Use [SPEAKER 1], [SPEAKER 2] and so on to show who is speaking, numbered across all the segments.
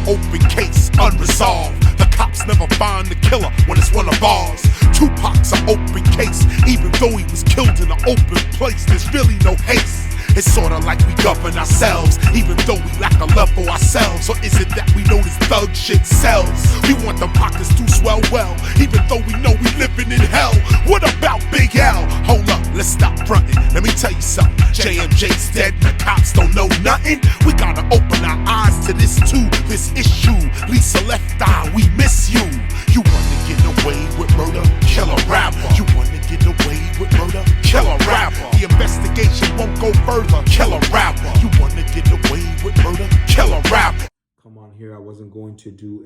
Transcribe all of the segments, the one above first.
[SPEAKER 1] open case, unresolved. The cops never find the killer when it's one of ours. Tupac's an open case, even though he was killed in an open place. There's really no haste. It's sorta like we govern ourselves, even though we lack a level ourselves. Or is it that we know this thug shit sells? We want the pockets to swell well, even though we know we living in hell. What about Big L? Hold up, let's stop fronting. Let me tell you something. JMJ's dead, the cops don't know nothing. We gotta open our eyes to this too, this issue. Lisa Left Eye, we miss you. You wanna get away with murder? Kill a rapper. You wanna get away with murder? Kill a rapper. The investigation won't go further. Kill a rapper. You wanna get away with murder? Kill a rapper.
[SPEAKER 2] Come on here. I wasn't going to do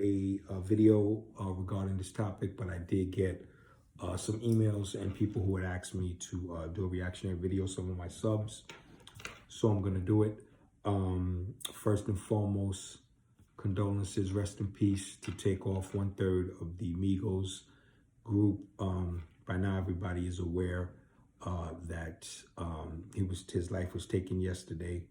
[SPEAKER 2] a video regarding this topic, but I did get some emails and people who had asked me to do a reactionary video, some of my subs. So I'm going to do it. First and foremost, condolences, rest in peace to Takeoff, 1/3 of the Migos group. By now, everybody is aware that his life was taken yesterday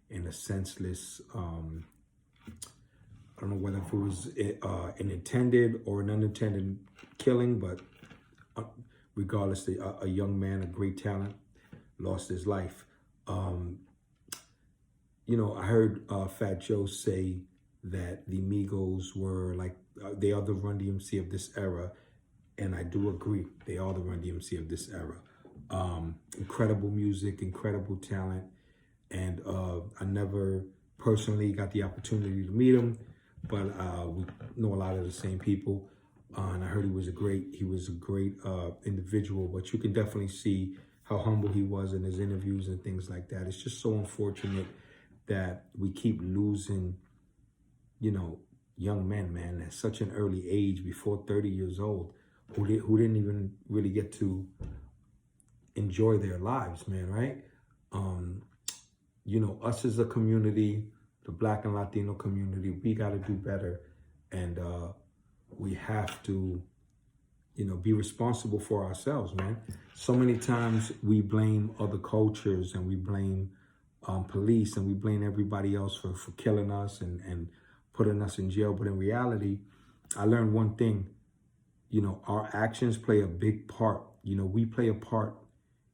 [SPEAKER 2] in a senseless, I don't know whether it was an intended or an unintended killing, but regardless, a young man, a great talent, lost his life. You know, I heard Fat Joe say that the Migos were like, they are the Run DMC of this era. And I do agree, they are the Run DMC of this era. Incredible music, incredible talent. And I never personally got the opportunity to meet him, but we know a lot of the same people. And I heard he was a great individual, but you can definitely see how humble he was in his interviews and things like that. It's just so unfortunate that we keep losing, you know, young men, man, at such an early age, before 30 years old, who didn't even really get to enjoy their lives, man, right? You know, us as a community, the Black and Latino community, we got to do better. And we have to, you know, be responsible for ourselves, man. So many times we blame other cultures and we blame police and we blame everybody else for killing us and putting us in jail. But in reality, I learned one thing, you know, our actions play a big part. You know, we play a part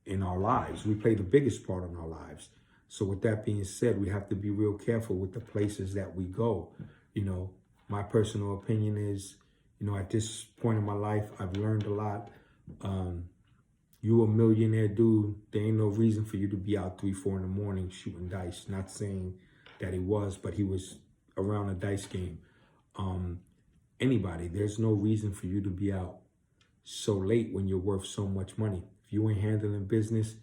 [SPEAKER 2] in our lives. We play the biggest part in our lives. So with that being said, we have to be real careful with the places that we go. You know, my personal opinion is, you know, at this point in my life, I've learned a lot. You a millionaire dude, there ain't no reason for you to be out 3, 4 in the morning shooting dice. Not saying that he was, but he was around a dice game. Anybody, there's no reason for you to be out so late when you're worth so much money. If you ain't handling business,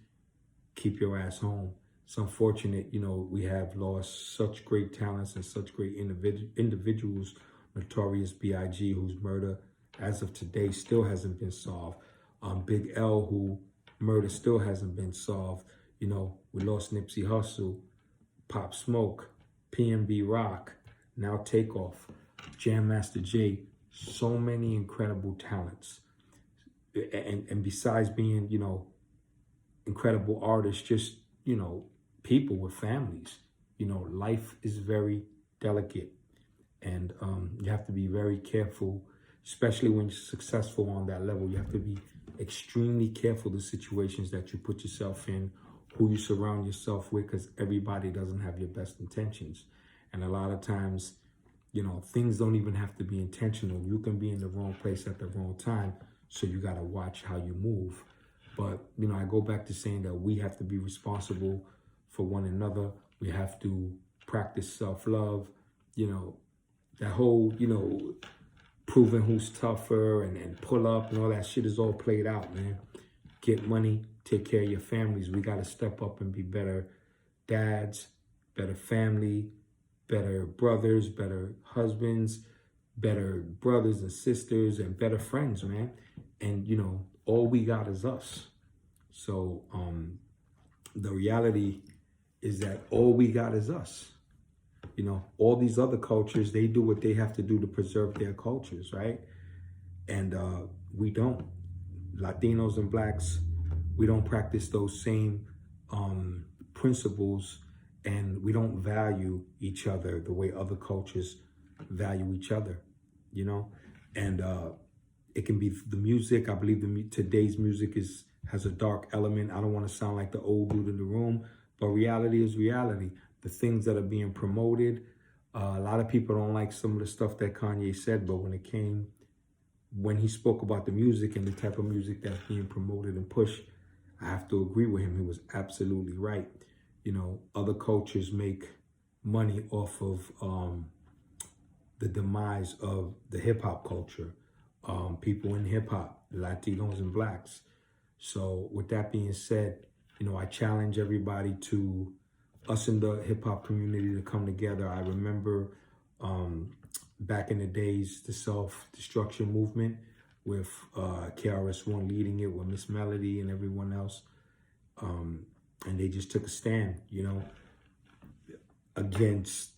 [SPEAKER 2] keep your ass home. It's unfortunate, you know, we have lost such great talents and such great individuals. Notorious B.I.G., whose murder, as of today, still hasn't been solved. Big L, who murder still hasn't been solved. You know, we lost Nipsey Hussle, Pop Smoke, PNB Rock, now Takeoff, Jam Master Jay. So many incredible talents. And besides being, you know, incredible artists, just, you know, people with families. You know, life is very delicate. And you have to be very careful, especially when you're successful on that level. You have to be extremely careful the situations that you put yourself in, who you surround yourself with, because everybody doesn't have your best intentions. And a lot of times, you know, things don't even have to be intentional. You can be in the wrong place at the wrong time. So you got to watch how you move. But, you know, I go back to saying that we have to be responsible for one another. We have to practice self-love, you know, that whole, you know, proving who's tougher and pull up and all that shit is all played out, man. Get money, take care of your families. We got to step up and be better dads, better family, better brothers, better husbands, better brothers and sisters, and better friends, man. And, you know, all we got is us. So the reality is that all we got is us. You know, all these other cultures, they do what they have to do to preserve their cultures, right? And we don't. Latinos and Blacks, we don't practice those same principles, and we don't value each other the way other cultures value each other, you know? And it can be the music. I believe today's music has a dark element. I don't want to sound like the old dude in the room, but reality is reality. The things that are being promoted, a lot of people don't like some of the stuff that Kanye said, but when he spoke about the music and the type of music that's being promoted and pushed, I have to agree with him. He was absolutely right. You know, other cultures make money off of the demise of the hip hop culture. People in hip hop, Latinos and blacks. So with that being said, you know, I challenge everybody us in the hip hop community to come together. I remember back in the days, the self-destruction movement with KRS-One leading it with Miss Melody and everyone else. And they just took a stand, you know, against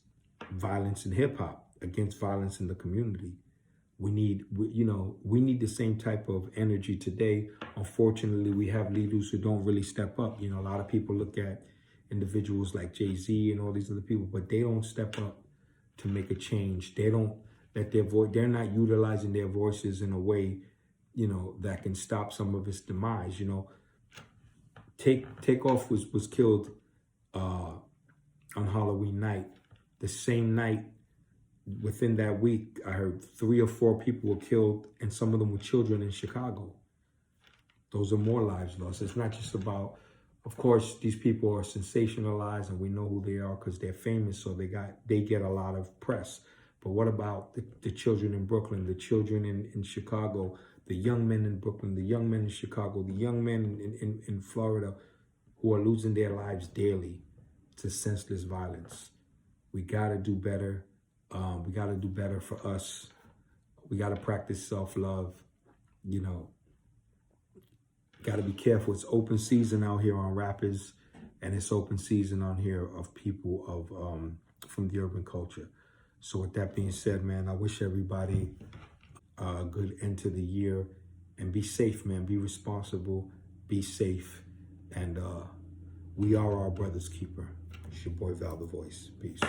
[SPEAKER 2] violence in hip hop, against violence in the community. We need the same type of energy today. Unfortunately, we have leaders who don't really step up. You know, a lot of people look at individuals like Jay-Z and all these other people, but they don't step up to make a change. They don't let their voice, they're not utilizing their voices in a way, you know, that can stop some of its demise. You know, Takeoff was killed on Halloween night. The same night, within that week, I heard 3 or 4 people were killed, and some of them were children in Chicago. Those are more lives lost. It's not just about, of course, these people are sensationalized, and we know who they are because they're famous, so they get a lot of press. But what about the children in Brooklyn, the children in Chicago, the young men in Brooklyn, the young men in Chicago, the young men in Florida who are losing their lives daily to senseless violence? We got to do better. We got to do better for us. We got to practice self-love. You know, got to be careful. It's open season out here on rappers, and it's open season on here of people from the urban culture. So with that being said, man, I wish everybody a good end to the year, and be safe, man. Be responsible, be safe, and we are our brother's keeper. It's your boy Val the Voice. Peace.